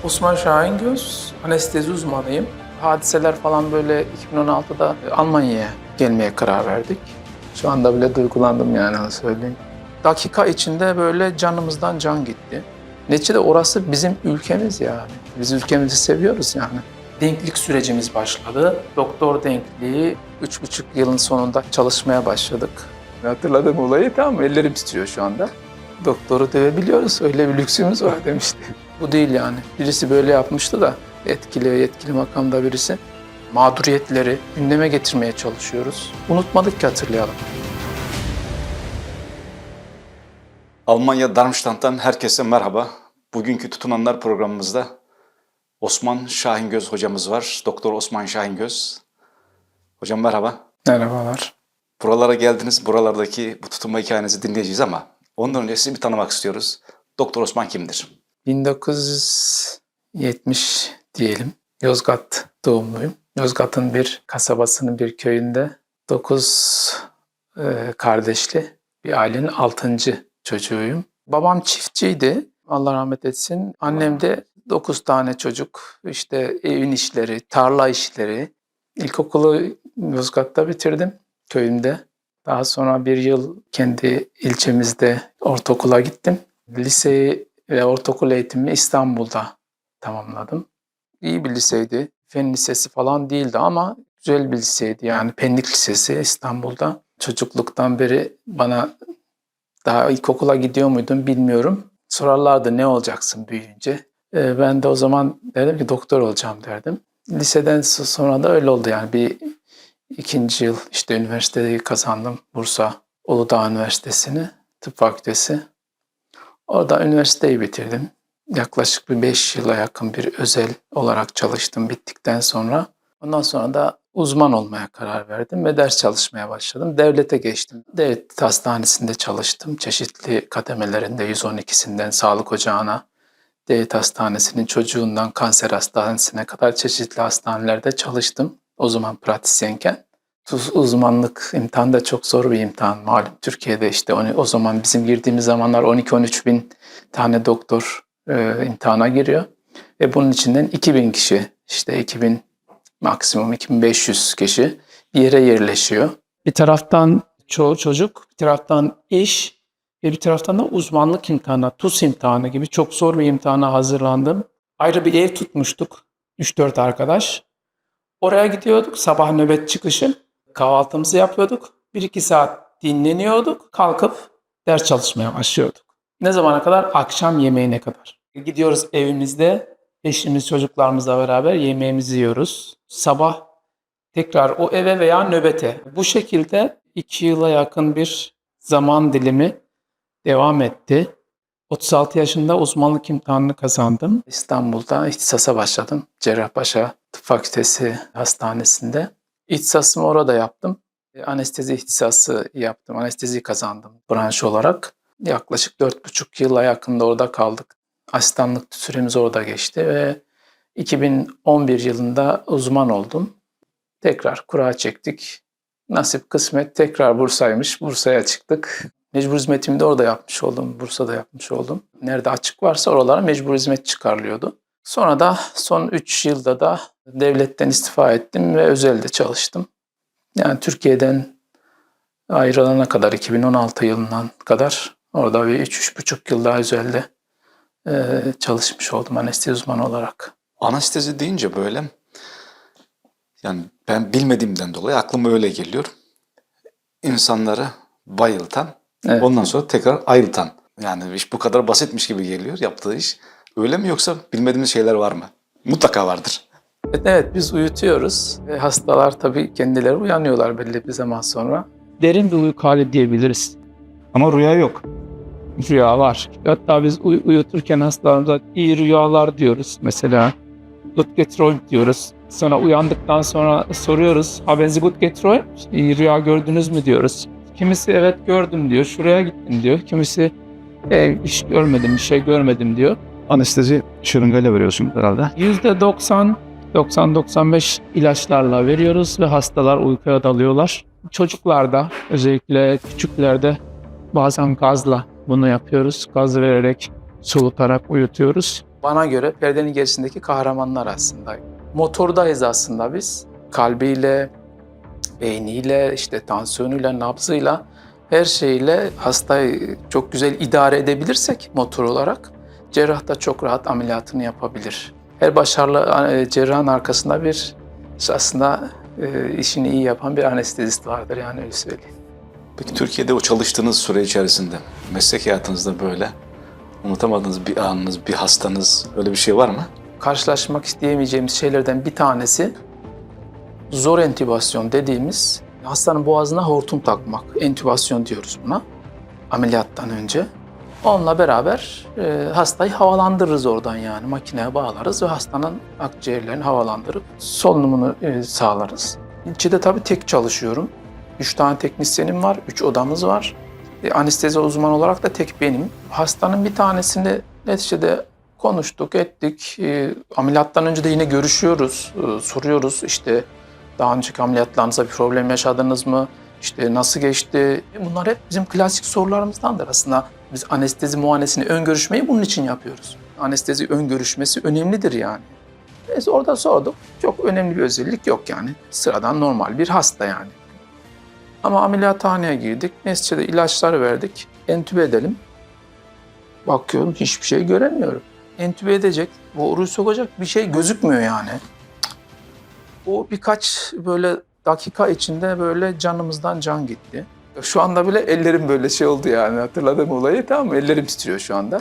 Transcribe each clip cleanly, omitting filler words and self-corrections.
Osman Şahingöz, anestezi uzmanıyım. Hadiseler falan böyle 2016'da Almanya'ya gelmeye karar verdik. Şu anda bile duygulandım yani, onu söyleyeyim. Dakika içinde böyle canımızdan can gitti. Neticede orası bizim ülkemiz yani. Biz ülkemizi seviyoruz yani. Denklik sürecimiz başladı. Doktor denkliği 3,5 yılın sonunda çalışmaya başladık. Hatırladığım olayı tam ellerim titriyor şu anda. Doktoru dövebiliyoruz, öyle bir lüksümüz var demişti. Bu değil yani. Birisi böyle yapmıştı da yetkili makamda birisi. Mağduriyetleri gündeme getirmeye çalışıyoruz. Unutmadık ki hatırlayalım. Almanya Darmstadt'tan herkese merhaba. Bugünkü Tutunanlar programımızda Osman Şahingöz hocamız var. Doktor Osman Şahingöz. Hocam merhaba. Merhabalar. Buralara geldiniz. Buralardaki bu tutunma hikayenizi dinleyeceğiz ama ondan önce sizi bir tanımak istiyoruz. Doktor Osman kimdir? 1970 diyelim. Yozgat doğumluyum. Yozgat'ın bir kasabasının bir köyünde 9 kardeşli bir ailenin 6. çocuğuyum. Babam çiftçiydi. Allah rahmet etsin. Annem de 9 tane çocuk. İşte evin işleri, tarla işleri. İlkokulu Yozgat'ta bitirdim, köyümde. Daha sonra bir yıl kendi ilçemizde ortaokula gittim. Liseyi ve ortaokul eğitimimi İstanbul'da tamamladım. İyi bir liseydi. Fen lisesi falan değildi ama güzel bir liseydi. Yani Pendik Lisesi İstanbul'da. Çocukluktan beri bana daha ilkokula gidiyor muydum bilmiyorum. Sorarlardı ne olacaksın büyüyünce. Ben de o zaman derdim ki doktor olacağım derdim. Liseden sonra da öyle oldu yani. Bir ikinci yıl işte üniversiteyi kazandım. Bursa Uludağ Üniversitesi'ni, tıp fakültesi. Orada üniversiteyi bitirdim. Yaklaşık bir 5 yıla yakın bir özel olarak çalıştım bittikten sonra. Ondan sonra da uzman olmaya karar verdim ve ders çalışmaya başladım. Devlete geçtim. Devlet hastanesinde çalıştım. Çeşitli kademelerinde 112'sinden sağlık ocağına, devlet hastanesinin çocuğundan kanser hastanesine kadar çeşitli hastanelerde çalıştım. O zaman pratisyenken. Uzmanlık imtihanı da çok zor bir imtihan. Malum Türkiye'de işte o zaman bizim girdiğimiz zamanlar 12-13 bin tane doktor imtihana giriyor. Ve bunun içinden 2000 kişi, işte 2000 maksimum 2500 kişi bir yere yerleşiyor. Bir taraftan çoğu çocuk, bir taraftan iş ve bir taraftan da uzmanlık imtihanı, TUS imtihanı gibi çok zor bir imtihana hazırlandım. Ayrı bir ev tutmuştuk, 3-4 arkadaş. Oraya gidiyorduk, sabah nöbet çıkışı. Kahvaltımızı yapıyorduk. 1-2 saat dinleniyorduk. Kalkıp ders çalışmaya başlıyorduk. Ne zamana kadar? Akşam yemeğine kadar. Gidiyoruz evimizde. Eşimiz, çocuklarımızla beraber yemeğimizi yiyoruz. Sabah tekrar o eve veya nöbete. Bu şekilde 2 yıla yakın bir zaman dilimi devam etti. 36 yaşında uzmanlık imtihanını kazandım. İstanbul'da ihtisasa başladım. Cerrahpaşa Tıp Fakültesi Hastanesi'nde. İhtisasımı orada yaptım. Anestezi ihtisası yaptım. Anesteziyi kazandım branş olarak. Yaklaşık 4,5 yıla yakında orada kaldık. Asistanlık süremiz orada geçti ve 2011 yılında uzman oldum. Tekrar kura çektik. Nasip kısmet tekrar Bursa'ymış. Bursa'ya çıktık. Mecbur hizmetimi de orada yapmış oldum. Bursa'da yapmış oldum. Nerede açık varsa oralara mecbur hizmet çıkarılıyordu. Sonra da son 3 yılda da devletten istifa ettim ve özelde çalıştım. Yani Türkiye'den ayrılana kadar 2016 yılından kadar orada bir 3,5 yıl daha özelde çalışmış oldum anestezi uzmanı olarak. Anestezi deyince böyle, yani ben bilmediğimden dolayı aklıma öyle geliyor. İnsanları bayıltan, Evet. ondan sonra tekrar ayıltan. Yani iş bu kadar basitmiş gibi geliyor yaptığı iş. Öyle mi yoksa bilmediğimiz şeyler var mı? Mutlaka vardır. Evet, biz uyutuyoruz ve hastalar tabii kendileri uyanıyorlar belli bir zaman sonra. Derin bir uyku hali diyebiliriz. Ama rüya yok. Rüya var. Hatta biz uyuturken hastalarımıza iyi rüyalar diyoruz mesela. Gut geträumt diyoruz. Sonra uyandıktan sonra soruyoruz. Haben Sie gut geträumt? İyi rüya gördünüz mü diyoruz. Kimisi evet gördüm diyor. Şuraya gittim diyor. Kimisi hiç görmedim, bir şey görmedim diyor. Anestezi şırıngayla veriyorsun herhalde. %90-95 ilaçlarla veriyoruz ve hastalar uykuya dalıyorlar. Çocuklarda, özellikle küçüklerde bazen gazla bunu yapıyoruz. Gaz vererek, solutarak uyutuyoruz. Bana göre perdenin gerisindeki kahramanlar aslında. Motordayız aslında biz. Kalbiyle, beyniyle, işte tansiyonuyla, nabzıyla, her şeyle hastayı çok güzel idare edebilirsek motor olarak cerrah da çok rahat ameliyatını yapabilir. Her başarılı cerrahın arkasında bir aslında işini iyi yapan bir anestezist vardır, yani öyle söyleyeyim. Peki Türkiye'de o çalıştığınız süre içerisinde meslek hayatınızda böyle unutamadığınız bir anınız, bir hastanız, öyle bir şey var mı? Karşılaşmak isteyemeyeceğimiz şeylerden bir tanesi zor entübasyon dediğimiz, hastanın boğazına hortum takmak. Entübasyon diyoruz buna, ameliyattan önce. Onunla beraber hastayı havalandırırız oradan, yani makineye bağlarız ve hastanın akciğerlerini havalandırıp solunumunu sağlarız. İçeride tabii tek çalışıyorum. 3 tane teknisyenim var, 3 odamız var. Anestezi uzmanı olarak da tek benim. Hastanın bir tanesini neticede konuştuk, ettik. Ameliyattan önce de yine görüşüyoruz, soruyoruz. İşte daha önceki ameliyatlarınızda bir problem yaşadınız mı? İşte nasıl geçti? Bunlar hep bizim klasik sorularımızdandır aslında. Biz anestezi muayenesini, ön görüşmeyi bunun için yapıyoruz. Anestezi ön görüşmesi önemlidir yani. Neyse orada sorduk. Çok önemli bir özellik yok yani. Sıradan normal bir hasta yani. Ama ameliyathaneye girdik. Neticede ilaçları verdik. Entübe edelim. Bakıyorum hiçbir şey göremiyorum. Entübe edecek, boruyu sokacak bir şey gözükmüyor yani. O birkaç böyle dakika içinde böyle canımızdan can gitti. Şu anda bile ellerim böyle şey oldu yani, hatırladığım olayı, tamam mı? Ellerim titriyor şu anda.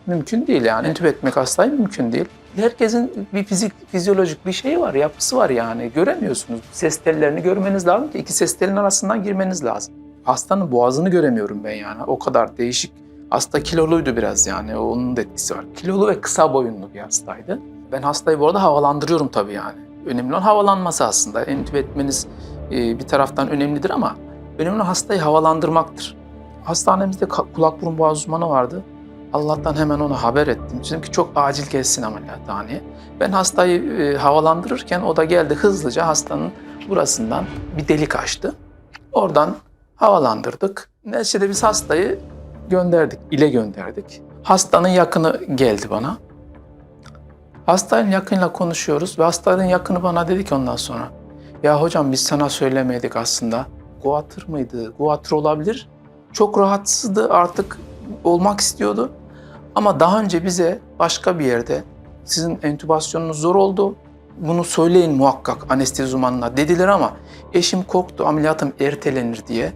Mümkün değil yani, entübe etmek hastayı mümkün değil. Herkesin bir fizyolojik bir şeyi var, yapısı var yani, göremiyorsunuz. Ses tellerini görmeniz lazım ki iki ses telinin arasından girmeniz lazım. Hastanın boğazını göremiyorum ben yani, o kadar değişik. Hasta kiloluydu biraz yani, onun da etkisi var. Kilolu ve kısa boyunlu bir hastaydı. Ben hastayı bu arada havalandırıyorum tabii yani. Önemli olan havalanması aslında. Entübe etmeniz bir taraftan önemlidir ama önemli olan hastayı havalandırmaktır. Hastanemizde kulak burun boğaz uzmanı vardı. Allah'tan hemen ona haber ettim. Dedim ki çok acil gelsin ameliyathaneye. Ben hastayı havalandırırken o da geldi, hızlıca hastanın burasından bir delik açtı. Oradan havalandırdık. Neticede biz hastayı gönderdik, ile gönderdik. Hastanın yakını geldi bana. Hastanın yakınıyla konuşuyoruz ve hastanın yakını bana dedi ki ondan sonra, ya hocam biz sana söylemedik aslında. Guatr mıydı? Guatr olabilir. Çok rahatsızdı, artık olmak istiyordu. Ama daha önce bize başka bir yerde sizin entübasyonunuz zor oldu, bunu söyleyin muhakkak anestezi uzmanına dediler ama eşim korktu ameliyatım ertelenir diye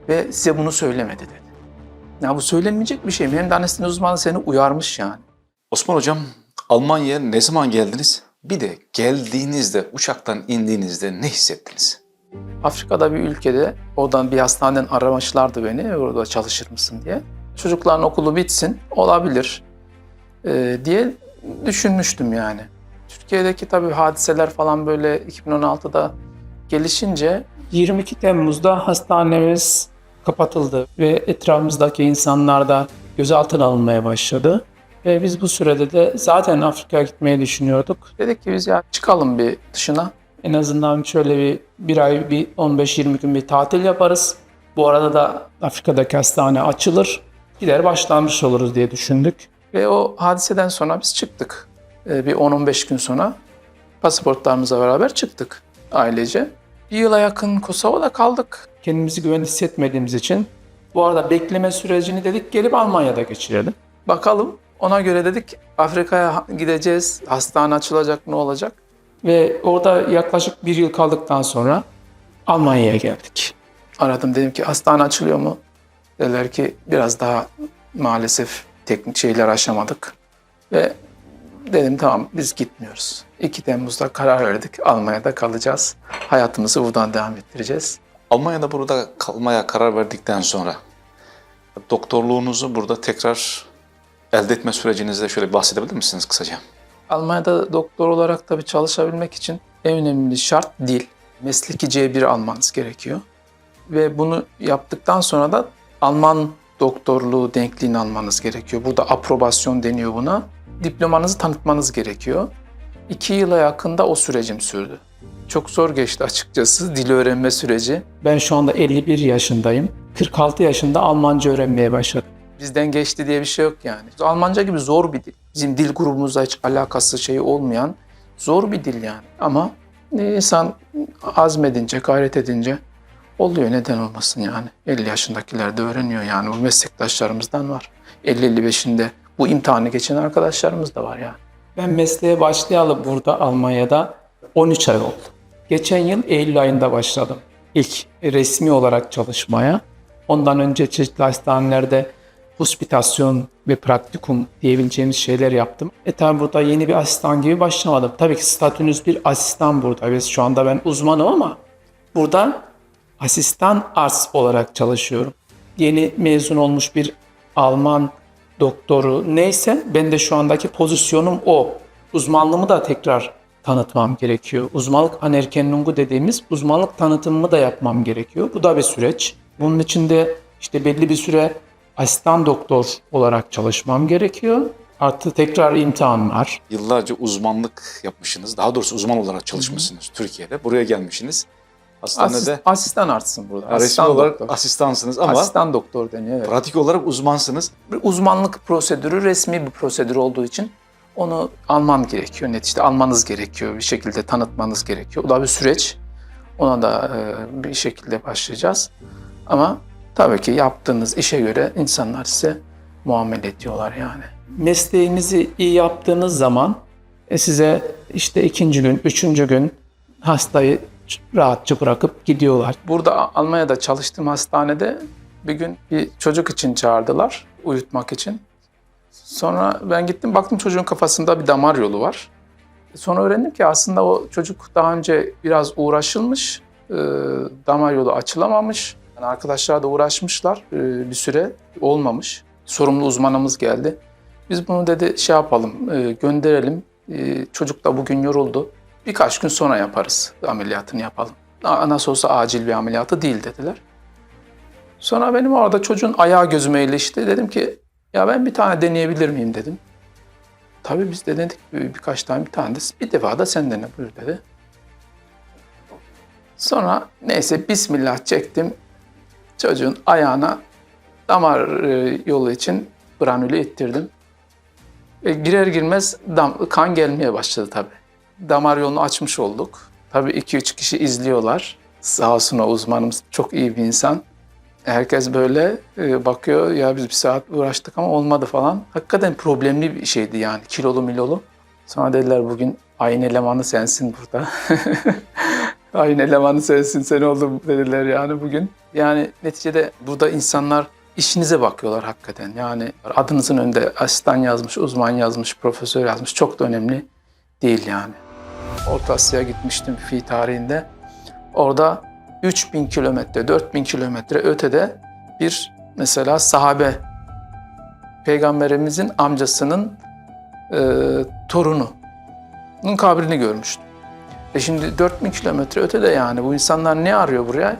ve size bunu söylemedi dedi. Ya bu söylenmeyecek bir şey mi? Hem de anestezi uzmanı seni uyarmış yani. Osman Hocam, Almanya'ya ne zaman geldiniz? Bir de geldiğinizde, uçaktan indiğinizde ne hissettiniz? Afrika'da bir ülkede, oradan bir hastaneden aramışlardı beni, orada çalışır mısın diye. Çocukların okulu bitsin, olabilir diye düşünmüştüm yani. Türkiye'deki tabii hadiseler falan böyle 2016'da gelişince 22 Temmuz'da hastanemiz kapatıldı ve etrafımızdaki insanlar da gözaltına alınmaya başladı. Ve biz bu sürede de zaten Afrika'ya gitmeyi düşünüyorduk. Dedik ki biz ya çıkalım bir dışına. En azından şöyle bir ay, bir 15-20 gün bir tatil yaparız. Bu arada da Afrika'daki hastane açılır. Gider başlamış oluruz diye düşündük. Ve o hadiseden sonra biz çıktık. Bir 10-15 gün sonra pasaportlarımızla beraber çıktık ailece. Bir yıla yakın Kosova'da kaldık. Kendimizi güvende hissetmediğimiz için. Bu arada bekleme sürecini dedik gelip Almanya'da geçirelim. Bakalım, ona göre dedik Afrika'ya gideceğiz, hastane açılacak, ne olacak? Ve orada yaklaşık bir yıl kaldıktan sonra Almanya'ya geldik. Aradım, dedim ki hastane açılıyor mu? Dediler ki biraz daha maalesef teknik şeyler aşamadık. Ve dedim tamam biz gitmiyoruz. 2 Temmuz'da karar verdik, Almanya'da kalacağız. Hayatımızı buradan devam ettireceğiz. Almanya'da burada kalmaya karar verdikten sonra doktorluğunuzu burada tekrar elde etme sürecinizde şöyle bahsedebilir misiniz kısaca? Almanya'da doktor olarak tabii çalışabilmek için en önemli şart dil. Mesleki C1 almanız gerekiyor. Ve bunu yaptıktan sonra da Alman doktorluğu denkliğini almanız gerekiyor. Burada aprobasyon deniyor buna. Diplomanızı tanıtmanız gerekiyor. 2 yıla yakında o sürecim sürdü. Çok zor geçti açıkçası dil öğrenme süreci. Ben şu anda 51 yaşındayım. 46 yaşında Almanca öğrenmeye başladım. Bizden geçti diye bir şey yok yani. Almanca gibi zor bir dil. Bizim dil grubumuzla hiç alakası şeyi olmayan zor bir dil yani. Ama insan azmedince, gayret edince oluyor, neden olmasın yani. 50 yaşındakiler de öğreniyor yani. Bu meslektaşlarımızdan var. 50-55'inde bu imtihanı geçen arkadaşlarımız da var yani. Ben mesleğe başlayalı burada Almanya'da 13 ay oldu. Geçen yıl Eylül ayında başladım ilk resmi olarak çalışmaya. Ondan önce çeşitli hastanelerde hospitasyon ve praktikum diyebileceğimiz şeyler yaptım. Tabi burada yeni bir asistan gibi başlamadım. Tabii ki statünüz bir asistan burada. Ve şu anda ben uzmanım ama burada asistan arts olarak çalışıyorum. Yeni mezun olmuş bir Alman doktoru neyse ben de şu andaki pozisyonum o. Uzmanlığımı da tekrar tanıtmam gerekiyor. Uzmanlık anerkennungu dediğimiz uzmanlık tanıtımımı da yapmam gerekiyor. Bu da bir süreç. Bunun için de işte belli bir süre asistan doktor olarak çalışmam gerekiyor. Artı tekrar imtihan var. Yıllarca uzmanlık yapmışsınız. Daha doğrusu uzman olarak çalışmışsınız Türkiye'de. Buraya gelmişsiniz. Hastanede Asistan artsın burada. resmi Asistan olarak doktor. asistansınız ama Asistan doktor deniyor. Evet. pratik olarak uzmansınız. Bir uzmanlık prosedürü resmi bir prosedür olduğu için onu alman gerekiyor. Neticede almanız gerekiyor. Bir şekilde tanıtmanız gerekiyor. O da bir süreç. Ona da bir şekilde başlayacağız. Ama tabii ki yaptığınız işe göre insanlar size muamele ediyorlar yani. Mesleğinizi iyi yaptığınız zaman size işte ikinci gün, üçüncü gün hastayı rahatça bırakıp gidiyorlar. Burada Almanya'da çalıştığım hastanede bir gün bir çocuk için çağırdılar, uyutmak için. Sonra ben gittim, baktım çocuğun kafasında bir damar yolu var. Sonra öğrendim ki aslında o çocuk daha önce biraz uğraşılmış, damar yolu açılamamış. Yani arkadaşlar da uğraşmışlar, bir süre olmamış. Sorumlu uzmanımız geldi. Biz bunu dedi şey yapalım, gönderelim. Çocuk da bugün yoruldu. Birkaç gün sonra yaparız, ameliyatını yapalım. Nasıl olsa acil bir ameliyatı değil dediler. Sonra benim orada çocuğun ayağı gözüme ilişti. Dedim ki ya ben bir tane deneyebilir miyim dedim. Tabii biz denedik birkaç tane, bir tane de bir defa da sen dene buyur dedi. Sonra neyse bismillah çektim. Çocuğun ayağına damar yolu için granülü ittirdim. Girer girmez kan gelmeye başladı tabii. Damar yolunu açmış olduk. Tabii 2-3 kişi izliyorlar. Sağ olsun o uzmanımız çok iyi bir insan. Herkes böyle bakıyor, ya biz bir saat uğraştık ama olmadı falan. Hakikaten problemli bir şeydi yani, kilolu milolu. Sonra dediler bugün ayın elemanı sensin burada. Ayın elemanı sensin, sen oldun dediler yani bugün. Yani neticede burada insanlar işinize bakıyorlar hakikaten. Yani adınızın önünde asistan yazmış, uzman yazmış, profesör yazmış çok da önemli değil yani. Orta Asya'ya gitmiştim fi tarihinde. Orada 3000 kilometre, 4000 kilometre ötede bir mesela sahabe, Peygamberimizin amcasının torununun kabrini görmüştüm. Şimdi 4000 kilometre ötede yani bu insanlar ne arıyor buraya?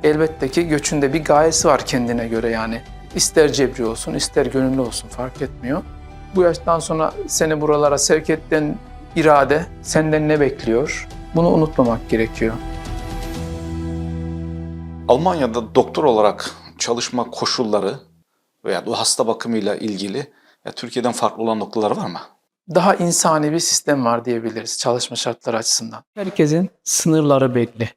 Elbette ki göçünde bir gayesi var kendine göre yani. İster cebri olsun, ister gönüllü olsun fark etmiyor. Bu yaştan sonra seni buralara sevk eden irade senden ne bekliyor? Bunu unutmamak gerekiyor. Almanya'da doktor olarak çalışma koşulları veya bu hasta bakımıyla ilgili Türkiye'den farklı olan noktalar var mı? Daha insani bir sistem var diyebiliriz çalışma şartları açısından. Herkesin sınırları belli.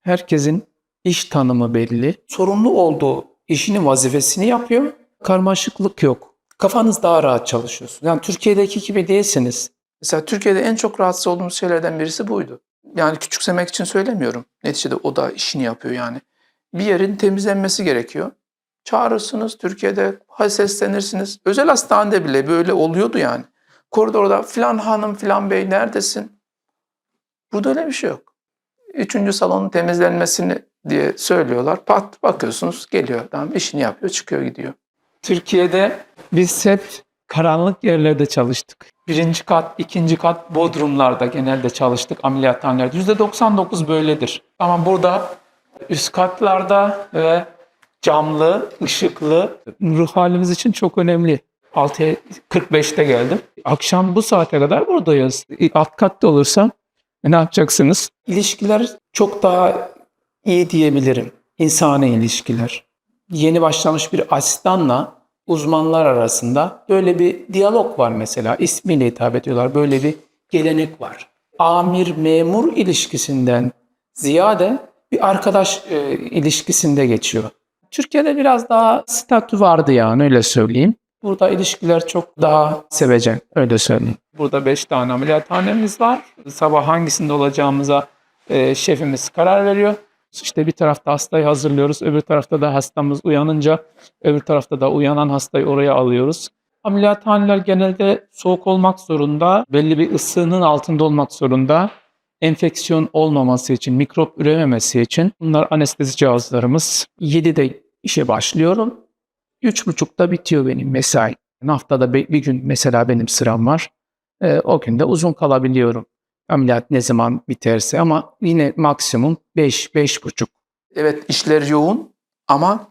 Herkesin iş tanımı belli. Sorumlu olduğu işinin vazifesini yapıyor. Karmaşıklık yok. Kafanız daha rahat çalışıyorsunuz. Yani Türkiye'deki gibi değilsiniz. Mesela Türkiye'de en çok rahatsız olduğumuz şeylerden birisi buydu. Yani küçümsemek için söylemiyorum. Neticede o da işini yapıyor yani. Bir yerin temizlenmesi gerekiyor. Çağırırsınız, Türkiye'de seslenirsiniz. Özel hastanede bile böyle oluyordu yani. Koridorda filan hanım, filan bey neredesin? Burada öyle bir şey yok. 3. salonun temizlenmesini diye söylüyorlar. Pat bakıyorsunuz geliyor adam işini yapıyor çıkıyor gidiyor. Türkiye'de biz hep karanlık yerlerde çalıştık. 1. kat, 2. kat bodrumlarda genelde çalıştık ameliyathanelerde. %99 böyledir. Ama burada üst katlarda ve camlı, ışıklı ruh halimiz için çok önemli. 6'ya 45'te geldim. Akşam bu saate kadar buradayız. Alt katta olursam ne yapacaksınız? İlişkiler çok daha iyi diyebilirim. İnsani ilişkiler. Yeni başlamış bir asistanla uzmanlar arasında böyle bir diyalog var mesela. İsmiyle hitap ediyorlar. Böyle bir gelenek var. Amir-memur ilişkisinden ziyade bir arkadaş ilişkisinde geçiyor. Türkiye'de biraz daha statü vardı yani öyle söyleyeyim. Burada ilişkiler çok daha sevecen öyle söyleyeyim. Burada 5 tane ameliyathanemiz var. Sabah hangisinde olacağımıza şefimiz karar veriyor. İşte bir tarafta hastayı hazırlıyoruz, öbür tarafta da hastamız uyanınca öbür tarafta da uyanan hastayı oraya alıyoruz. Ameliyathaneler genelde soğuk olmak zorunda, belli bir ısının altında olmak zorunda. Enfeksiyon olmaması için, mikrop ürememesi için bunlar anestezi cihazlarımız. 7'de işe başlıyorum. 3.30'da bitiyor benim mesai. Haftada bir gün mesela benim sıram var. O gün de uzun kalabiliyorum. Ameliyat ne zaman biterse ama yine maksimum 5-5.30. Evet işler yoğun ama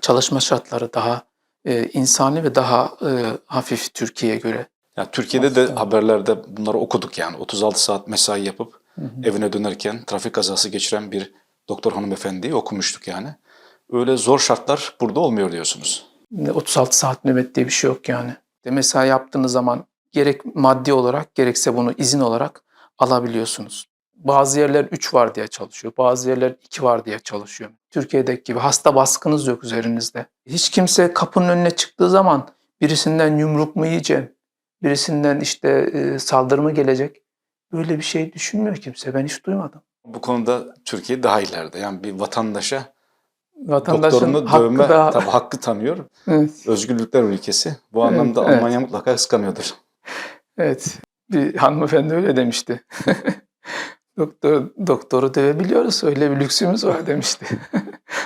çalışma şartları daha insani ve daha hafif Türkiye'ye göre. Ya Türkiye'de de haberlerde bunları okuduk yani. 36 saat mesai yapıp evine dönerken trafik kazası geçiren bir doktor hanımefendiyi okumuştuk yani. Öyle zor şartlar burada olmuyor diyorsunuz. 36 saat nöbet diye bir şey yok yani. Mesai yaptığınız zaman gerek maddi olarak gerekse bunu izin olarak alabiliyorsunuz. Bazı yerler 3 var diye çalışıyor. Bazı yerler 2 var diye çalışıyor. Türkiye'deki gibi hasta baskınız yok üzerinizde. Hiç kimse kapının önüne çıktığı zaman birisinden yumruk mu yiyeceğim, birisinden işte saldırı mı gelecek? Böyle bir şey düşünmüyor kimse. Ben hiç duymadım. Bu konuda Türkiye daha ileride. Yani bir vatandaşa Vatandaşın doktorunu hakkı dövme da... tabii hakkı tanıyor. Evet, Özgürlükler ülkesi. Bu evet, anlamda evet. Almanya mutlaka kıskanıyordur. Evet, bir hanımefendi öyle demişti. Doktoru dövebiliyoruz, öyle bir lüksümüz var demişti.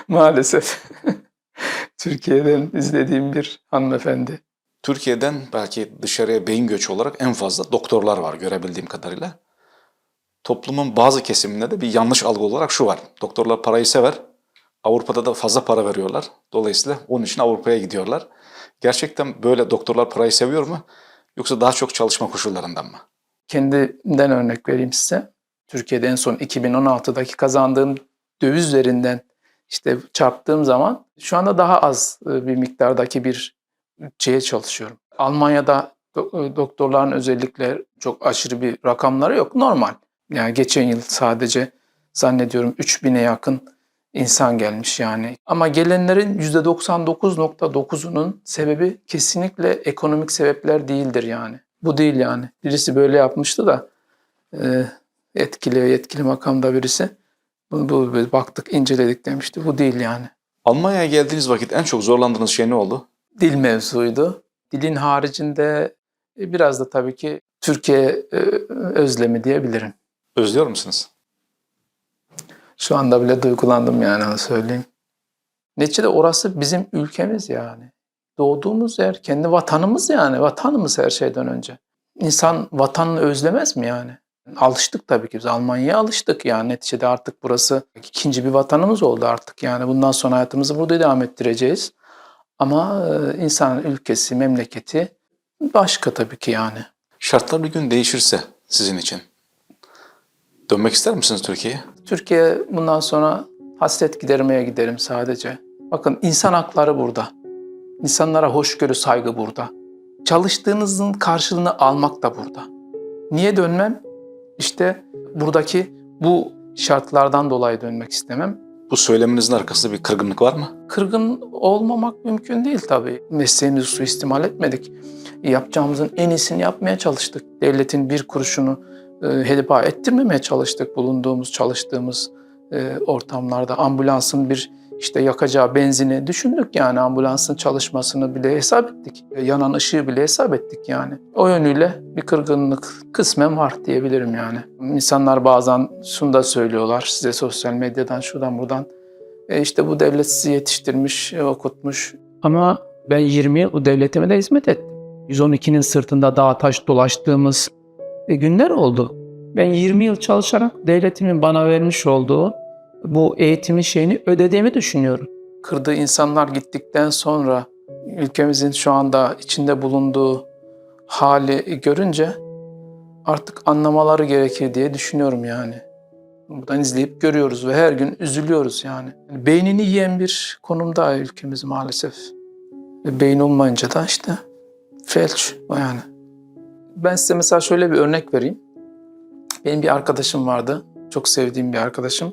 Maalesef. Türkiye'den izlediğim bir hanımefendi. Türkiye'den belki dışarıya beyin göçü olarak en fazla doktorlar var görebildiğim kadarıyla. Toplumun bazı kesiminde de bir yanlış algı olarak şu var. Doktorlar parayı sever. Avrupa'da da fazla para veriyorlar. Dolayısıyla onun için Avrupa'ya gidiyorlar. Gerçekten böyle doktorlar parayı seviyor mu? Yoksa daha çok çalışma koşullarından mı? Kendimden örnek vereyim size. Türkiye'de en son 2016'daki kazandığım dövizlerinden işte çarptığım zaman şu anda daha az bir miktardaki bir şeye çalışıyorum. Almanya'da doktorların özellikle çok aşırı bir rakamları yok. Normal. Yani geçen yıl sadece zannediyorum 3000'e yakın insan gelmiş yani. Ama gelenlerin %99.9'unun sebebi kesinlikle ekonomik sebepler değildir yani. Bu değil yani. Birisi böyle yapmıştı da yetkili makamda birisi. Bu baktık, inceledik demişti. Bu değil yani. Almanya'ya geldiğiniz vakit en çok zorlandığınız şey ne oldu? Dil mevzuydu. Dilin haricinde biraz da tabii ki Türkiye özlemi diyebilirim. Özlüyor musunuz? Şu anda bile duygulandım yani onu söyleyeyim. Neticede orası bizim ülkemiz yani. Doğduğumuz yer, kendi vatanımız yani. Vatanımız her şeyden önce. İnsan vatanını özlemez mi yani? Alıştık tabii ki biz Almanya'ya alıştık yani neticede artık burası ikinci bir vatanımız oldu artık yani bundan sonra hayatımızı burada devam ettireceğiz. Ama insan ülkesi, memleketi başka tabii ki yani. Şartlar bir gün değişirse sizin için dönmek ister misiniz Türkiye'ye? Türkiye bundan sonra hasret gidermeye giderim sadece. Bakın insan hakları burada. İnsanlara hoşgörü, saygı burada. Çalıştığınızın karşılığını almak da burada. Niye dönmem? İşte buradaki bu şartlardan dolayı dönmek istemem. Bu söyleminizin arkasında bir kırgınlık var mı? Kırgın olmamak mümkün değil tabii. Mesleğimizi suistimal etmedik. Yapacağımızın en iyisini yapmaya çalıştık. Devletin bir kuruşunu heba ettirmemeye çalıştık bulunduğumuz, çalıştığımız ortamlarda. Ambulansın bir işte yakacağı benzini düşündük yani ambulansın çalışmasını bile hesap ettik. Yanan ışığı bile hesap ettik yani. O yönüyle bir kırgınlık kısmen var diyebilirim yani. İnsanlar bazen şunu da söylüyorlar size sosyal medyadan şuradan buradan. İşte bu devlet sizi yetiştirmiş, okutmuş. Ama ben 20 yıl bu devletime de hizmet ettim. 112'nin sırtında dağ taş dolaştığımız günler oldu. Ben 20 yıl çalışarak devletimin bana vermiş olduğu bu eğitimin şeyini ödediğimi düşünüyorum. Kırdığı insanlar gittikten sonra ülkemizin şu anda içinde bulunduğu hali görünce artık anlamaları gerekir diye düşünüyorum yani. Buradan izleyip görüyoruz ve her gün üzülüyoruz yani. Beynini yiyen bir konumda ülkemiz maalesef. Beyin olmayınca da işte felç o yani. Ben size mesela şöyle bir örnek vereyim. Benim bir arkadaşım vardı. Çok sevdiğim bir arkadaşım.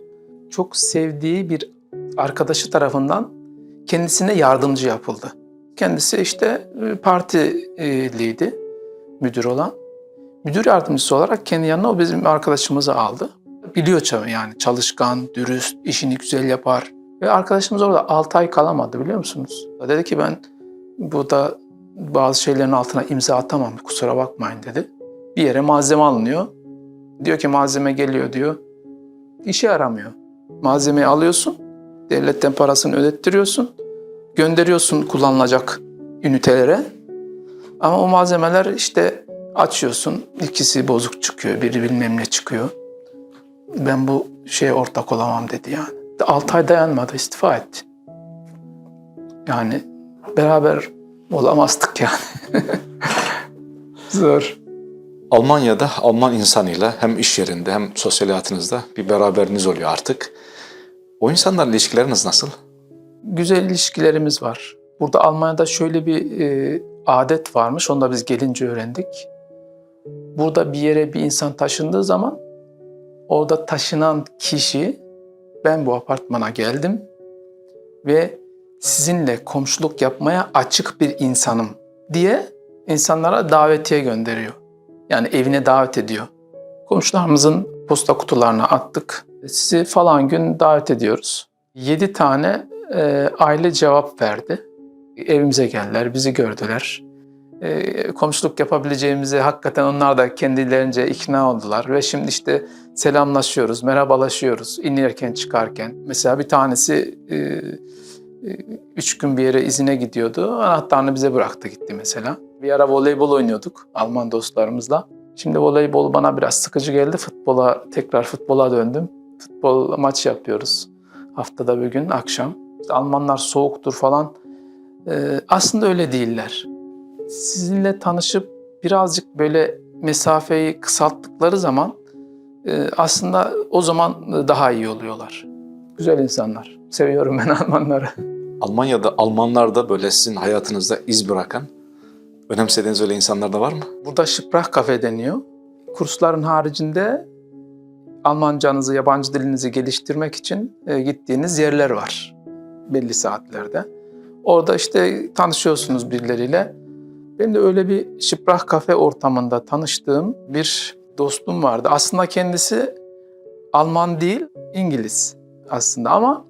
Çok sevdiği bir arkadaşı tarafından kendisine yardımcı yapıldı. Kendisi işte partiliydi, müdür olan. Müdür yardımcısı olarak kendi yanına o bizim arkadaşımızı aldı. Biliyor yani çalışkan, dürüst, işini güzel yapar. Ve arkadaşımız orada 6 ay kalamadı biliyor musunuz? Dedi ki ben burada bazı şeylerin altına imza atamam, kusura bakmayın dedi. Bir yere malzeme alınıyor. Diyor ki malzeme geliyor diyor. İşe yaramıyor. Malzemeyi alıyorsun, devletten parasını ödettiriyorsun, gönderiyorsun kullanılacak ünitelere. Ama o malzemeler işte açıyorsun, ikisi bozuk çıkıyor, biri bilmem ne çıkıyor. Ben bu şeye ortak olamam dedi yani. 6 ay dayanmadı, istifa etti. Yani beraber olamazdık yani. Zor. Almanya'da Alman insanıyla hem iş yerinde hem sosyal hayatınızda bir beraberiniz oluyor artık. O insanlarla ilişkileriniz nasıl? Güzel ilişkilerimiz var. Burada Almanya'da şöyle bir adet varmış, onu da biz gelince öğrendik. Burada bir yere bir insan taşındığı zaman orada taşınan kişi ben bu apartmana geldim ve sizinle komşuluk yapmaya açık bir insanım diye insanlara davetiye gönderiyor. Yani evine davet ediyor. Komşularımızın posta kutularına attık. Sizi falan gün davet ediyoruz. 7 tane aile cevap verdi. Evimize geldiler, bizi gördüler. Komşuluk yapabileceğimize hakikaten onlar da kendilerince ikna oldular. Ve şimdi işte selamlaşıyoruz, merhabalaşıyoruz inerken çıkarken. Mesela bir tanesi 3 gün bir yere izine gidiyordu. Anahtarını bize bıraktı gitti mesela. Bir ara voleybol oynuyorduk Alman dostlarımızla. Şimdi voleybol bana biraz sıkıcı geldi. Tekrar futbola döndüm. Futbol maç yapıyoruz. Haftada bir gün akşam. İşte Almanlar soğuktur falan. Aslında öyle değiller. Sizinle tanışıp birazcık böyle mesafeyi kısalttıkları zaman aslında o zaman daha iyi oluyorlar. Güzel insanlar. Seviyorum ben Almanları. Almanya'da Almanlarda böyle sizin hayatınızda iz bırakan, önemsediğiniz öyle insanlar da var mı? Burada Sprachkafe deniyor. Kursların haricinde Almancanızı, yabancı dilinizi geliştirmek için gittiğiniz yerler var belli saatlerde. Orada işte tanışıyorsunuz birileriyle. Benim de öyle bir Sprachkafe ortamında tanıştığım bir dostum vardı. Aslında kendisi Alman değil, İngiliz aslında ama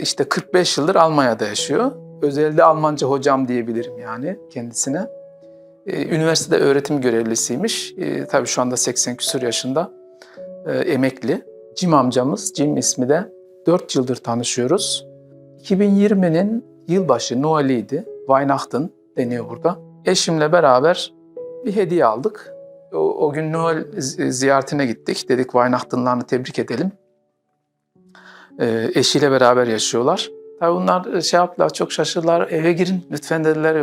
işte 45 yıldır Almanya'da yaşıyor. Özelde Almanca hocam diyebilirim yani kendisine. Üniversitede öğretim görevlisiymiş. Tabii şu anda 80 küsur yaşında. Emekli. Jim amcamız, Jim ismi de 4 yıldır tanışıyoruz. 2020'nin yılbaşı Noel'iydi. Weihnachten deniyor burada. Eşimle beraber bir hediye aldık. O gün Noel ziyaretine gittik. Dedik Weihnachten'larını tebrik edelim. Eşiyle beraber yaşıyorlar. Tabii bunlar şey yaptılar, çok şaşırdılar. Eve girin lütfen dediler.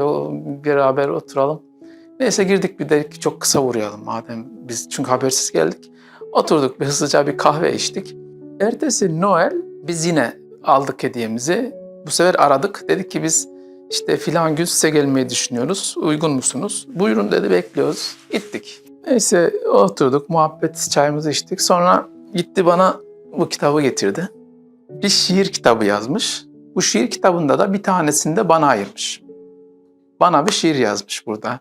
Beraber oturalım. Neyse girdik, bir de çok kısa uğrayalım madem biz çünkü habersiz geldik. Oturduk, bir hızlıca bir kahve içtik. Ertesi Noel biz yine aldık hediyemizi. Bu sefer aradık. Dedik ki biz işte filan gün size gelmeyi düşünüyoruz. Uygun musunuz? Buyurun dedi, bekliyoruz. Gittik. Neyse oturduk, muhabbet, çayımızı içtik. Sonra gitti bana bu kitabı getirdi. Bir şiir kitabı yazmış. Bu şiir kitabında da bir tanesini de bana ayırmış. Bana bir şiir yazmış burada.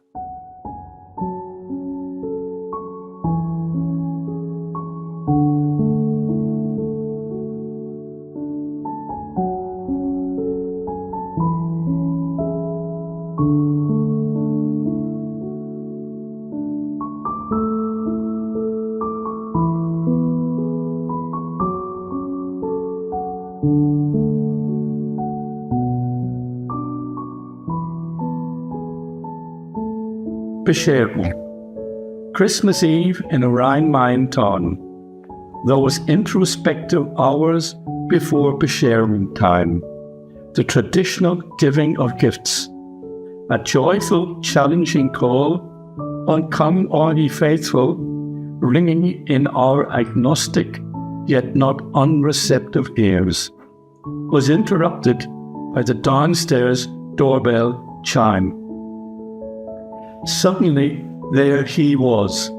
Bescherung. Christmas Eve in a Rhine-Main town. Those introspective hours before Bescherung time. The traditional giving of gifts. A joyful, challenging call on "Come all ye faithful," ringing in our agnostic yet not unreceptive ears, was interrupted by the downstairs doorbell chime. Suddenly, there he was,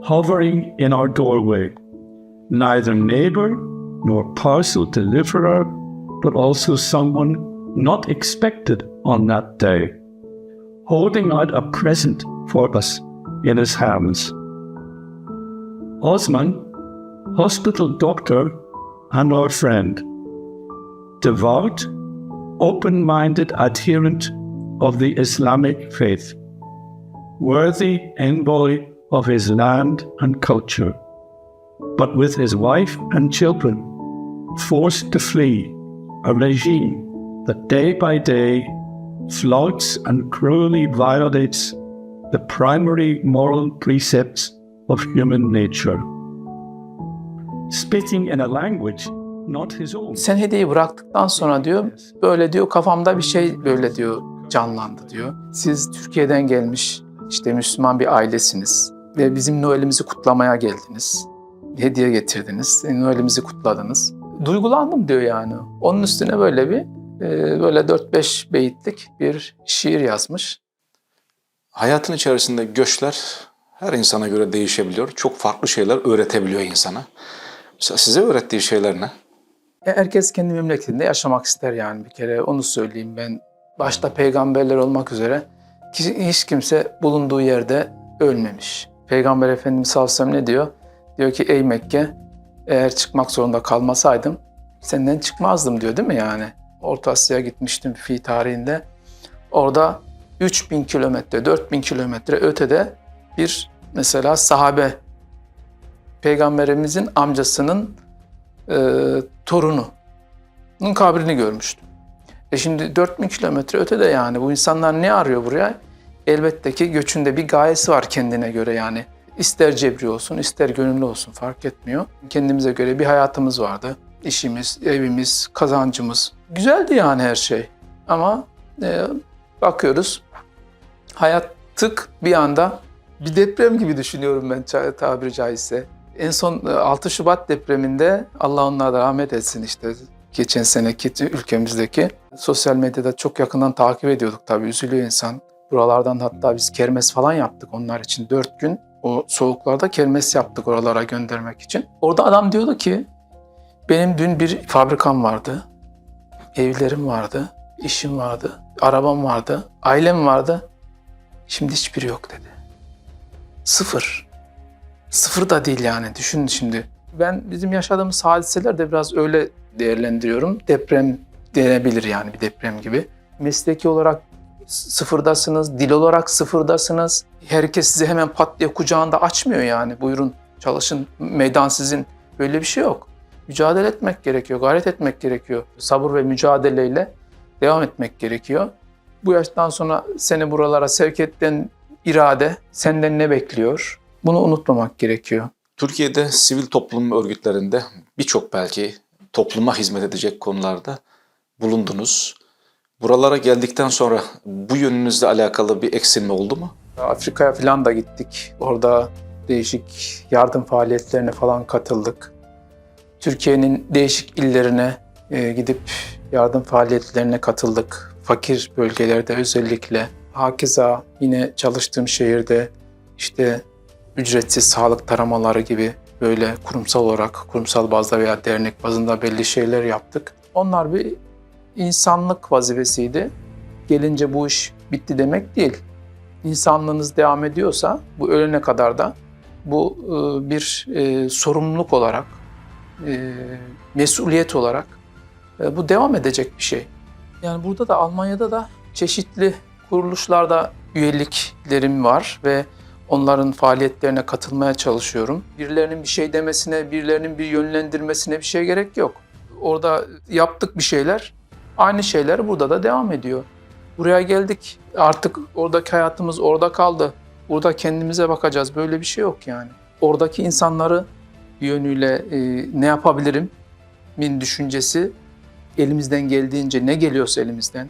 hovering in our doorway, neither neighbor nor parcel deliverer, but also someone not expected on that day, holding out a present for us in his hands. Osman, hospital doctor and our friend, devout, open-minded adherent of the Islamic faith, worthy envoy of his land and culture, but with his wife and children forced to flee a regime that day by day flouts and cruelly violates the primary moral precepts of human nature, speaking in a language not his own. Sen hediyeyi bıraktıktan sonra diyor, böyle diyor kafamda bir şey böyle diyor canlandı diyor. Siz Türkiye'den gelmiş işte Müslüman bir ailesiniz ve bizim Noel'imizi kutlamaya geldiniz. Hediye getirdiniz, Noel'imizi kutladınız. Duygulandım diyor yani. Onun üstüne böyle bir böyle 4-5 beyitlik bir şiir yazmış. Hayatın içerisinde göçler her insana göre değişebiliyor. Çok farklı şeyler öğretebiliyor insana. Mesela size öğrettiği şeyler ne? Herkes kendi memleketinde yaşamak ister yani bir kere onu söyleyeyim ben. Başta peygamberler olmak üzere hiç kimse bulunduğu yerde ölmemiş. Peygamber Efendimiz sallallahu aleyhi ve sellem ne diyor? Diyor ki ey Mekke eğer çıkmak zorunda kalmasaydım senden çıkmazdım diyor değil mi yani? Orta Asya'ya gitmiştim fi tarihinde. Orada 3000 kilometre, 4000 kilometre ötede bir mesela sahabe Peygamberimizin amcasının torununun kabrini görmüştüm. Şimdi 4000 kilometre ötede yani bu insanlar ne arıyor buraya? Elbette ki göçünde bir gayesi var kendine göre yani. İster cebri olsun, ister gönüllü olsun fark etmiyor. Kendimize göre bir hayatımız vardı. İşimiz, evimiz, kazancımız. Güzeldi yani her şey. Ama bakıyoruz hayat tık bir anda bir deprem gibi düşünüyorum ben tabiri caizse. En son 6 Şubat depreminde Allah onlara da rahmet etsin işte geçen seneki ülkemizdeki. Sosyal medyada çok yakından takip ediyorduk tabii üzülüyor insan. Buralardan hatta biz kermes falan yaptık onlar için 4 gün. O soğuklarda kermes yaptık oralara göndermek için. Orada adam diyordu ki benim dün bir fabrikam vardı, evlerim vardı, işim vardı, arabam vardı, ailem vardı. Şimdi hiçbiri yok dedi. Sıfır. Sıfır da değil yani düşünün şimdi. Ben bizim yaşadığımız hadiseler de biraz öyle değerlendiriyorum. Deprem denebilir yani bir deprem gibi. Mesleki olarak sıfırdasınız, dil olarak sıfırdasınız. Herkes size hemen pat diye kucağında açmıyor yani. Buyurun çalışın, meydan sizin. Böyle bir şey yok. Mücadele etmek gerekiyor, gayret etmek gerekiyor. Sabır ve mücadeleyle devam etmek gerekiyor. Bu yaştan sonra seni buralara sevk eden irade senden ne bekliyor? Bunu unutmamak gerekiyor. Türkiye'de sivil toplum örgütlerinde birçok belki topluma hizmet edecek konularda bulundunuz. Buralara geldikten sonra bu yönünüzle alakalı bir eksilme oldu mu? Afrika'ya falan da gittik. Orada değişik yardım faaliyetlerine falan katıldık. Türkiye'nin değişik illerine gidip yardım faaliyetlerine katıldık. Fakir bölgelerde özellikle. Hakeza yine çalıştığım şehirde işte ücretsiz sağlık taramaları gibi böyle kurumsal olarak, kurumsal bazda veya dernek bazında belli şeyler yaptık. Onlar bir insanlık vazifesiydi. Gelince bu iş bitti demek değil. İnsanlığınız devam ediyorsa bu ölene kadar da bu bir sorumluluk olarak, mesuliyet olarak bu devam edecek bir şey. Yani burada da Almanya'da da çeşitli kuruluşlarda üyeliklerim var ve onların faaliyetlerine katılmaya çalışıyorum. Birilerinin bir şey demesine, birilerinin bir yönlendirmesine bir şey gerek yok. Orada yaptık bir şeyler, aynı şeyler burada da devam ediyor. Buraya geldik, artık oradaki hayatımız orada kaldı. Burada kendimize bakacağız, böyle bir şey yok yani. Oradaki insanları bir yönüyle ne yapabilirim min düşüncesi elimizden geldiğince ne geliyorsa elimizden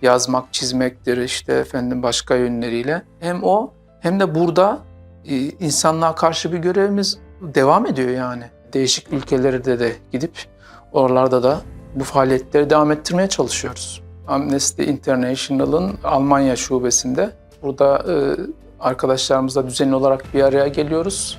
yazmak, çizmektir işte efendim başka yönleriyle hem o hem de burada insanlığa karşı bir görevimiz devam ediyor yani. Değişik ülkelerde de gidip oralarda da bu faaliyetleri devam ettirmeye çalışıyoruz. Amnesty International'ın Almanya şubesinde. Burada arkadaşlarımızla düzenli olarak bir araya geliyoruz.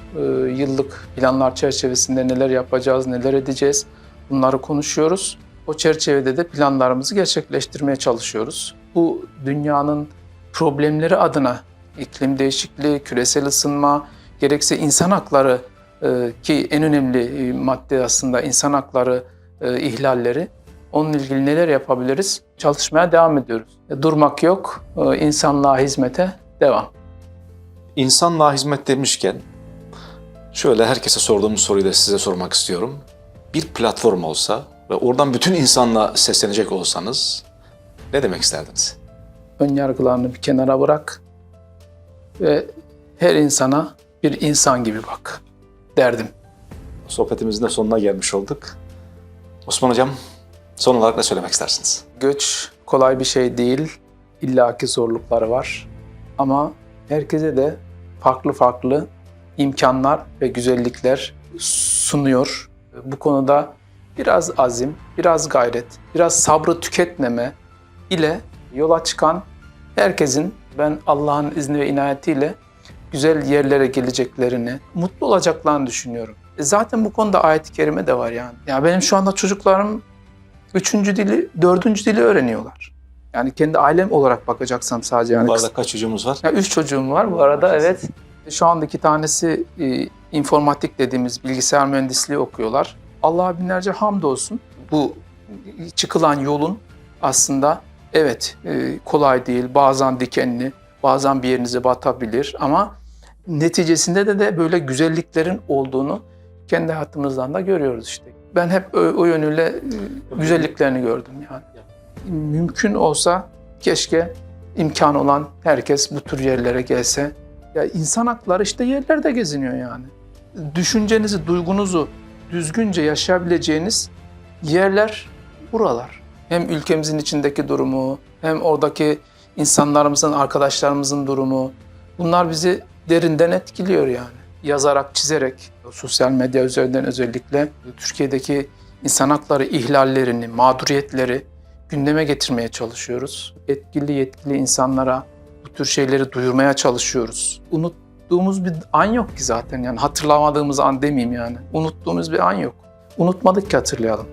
Yıllık planlar çerçevesinde neler yapacağız, neler edeceğiz bunları konuşuyoruz. O çerçevede de planlarımızı gerçekleştirmeye çalışıyoruz. Bu dünyanın problemleri adına iklim değişikliği, küresel ısınma, gerekse insan hakları ki en önemli madde aslında insan hakları ihlalleri. Onunla ilgili neler yapabiliriz? Çalışmaya devam ediyoruz. Durmak yok, insanlığa hizmete devam. İnsanlığa hizmet demişken şöyle herkese sorduğum soruyu da size sormak istiyorum. Bir platform olsa ve oradan bütün insanlığa seslenecek olsanız ne demek isterdiniz? Ön yargılarını bir kenara bırak ve her insana bir insan gibi bak derdim. Sohbetimizin de sonuna gelmiş olduk. Osman Hocam, son olarak ne söylemek istersiniz? Göç kolay bir şey değil, illaki zorlukları var ama herkese de farklı farklı imkanlar ve güzellikler sunuyor. Bu konuda biraz azim, biraz gayret, biraz sabrı tüketmeme ile yola çıkan herkesin ben Allah'ın izni ve inayetiyle güzel yerlere geleceklerini, mutlu olacaklarını düşünüyorum. Zaten bu konuda ayet-i kerime de var yani. Ya benim şu anda çocuklarım 3. dili, 4. dili öğreniyorlar. Yani kendi ailem olarak bakacaksam sadece yani. Bu arada kaç çocuğumuz var? Ya 3 çocuğum var bu arada, evet. Şu andaki tanesi informatik dediğimiz bilgisayar mühendisliği okuyorlar. Allah'a binlerce hamdolsun. Bu çıkılan yolun aslında evet kolay değil, bazen dikenli, bazen bir yerinize batabilir ama neticesinde de böyle güzelliklerin olduğunu kendi hayatımızdan da görüyoruz işte. Ben hep o yönüyle güzelliklerini gördüm yani. Mümkün olsa keşke imkanı olan herkes bu tür yerlere gelse. Ya insan hakları işte yerlerde geziniyor yani. Düşüncenizi, duygunuzu düzgünce yaşayabileceğiniz yerler buralar. Hem ülkemizin içindeki durumu, hem oradaki insanlarımızın, arkadaşlarımızın durumu. Bunlar bizi derinden etkiliyor yani. Yazarak, çizerek, sosyal medya üzerinden özellikle Türkiye'deki insan hakları ihlallerini, mağduriyetleri gündeme getirmeye çalışıyoruz. Etkili, yetkili insanlara bu tür şeyleri duyurmaya çalışıyoruz. Unuttuğumuz bir an yok ki zaten yani hatırlamadığımız an demeyeyim yani. Unuttuğumuz bir an yok. Unutmadık ki hatırlayalım.